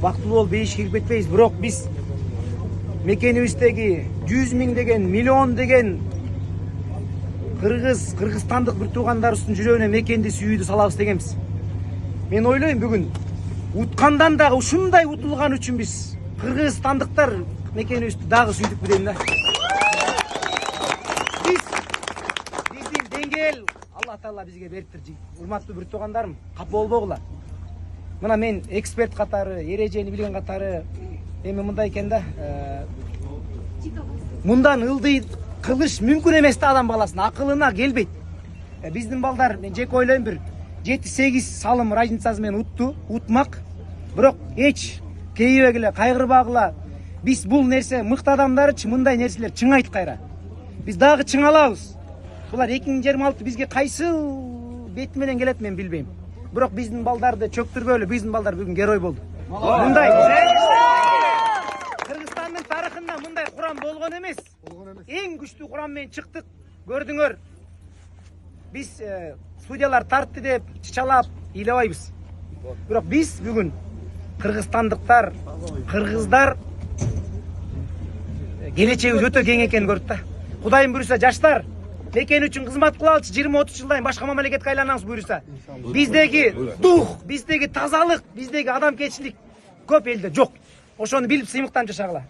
бактылуу болуп бейишке кирип кетпейбиз. Бирок биз мекенибиздеги 100 миң деген, миллион деген кыргызстандык бир туугандарыбыздын жүрөгүнө мекенди сүйүүдү салабыз дегенбиз. Мен ойлойм бүгүн уткандан дагы ушундай утулган үчүн биз кыргызстандыктар мекенибизди дагы сүйдүкпү дейм да. Биздин деңгээл Алла Таала бизге бериптир. Урматтуу бир туугандарым, капа болбогула. Мына мен эксперт катары, эрежени билген катары эми мындай экен да. Мындан ылдый кылыш мүмкүн эмес да, адам баласына акылына келбейт. Биздин балдар, мен жеке ойлойм, бир 7-8 салым разницасы менен утмак. Бирок эч кейбегиле, кайгырбагыла. Биз бул нерсе мыкты адамдарычы мындай нерселер чыңайт кайра. Биз дагы чыңалабыз. Булар 2026 бизге кайсыл бет менен келет мен билбейм. Бирок биздин балдарды чөктүрбөйлү, биздин балдар бүгүн герой болду. Мындай Кыргызстандын тарыхында мындай курам болгон эмес. Эң күчтүү курам менен чыктык, көрдүңөр. Биз судьялар тартты деп чычалап ыйлабайбыз. Бирок биз бүгүн кыргызстандыктар, кыргыздар келечегибиз өтө кең экенин көрдүк да. Кудайым буйруса жаштар мекен үчүн кызмат кылалычы, 20-30 жылдан башка мамлекетке айланабыз буйруса. Биздеги дух, биздеги тазалык, биздеги адамкерчилик көп элде жок. Ошону билип сыймыктанып жашагыла.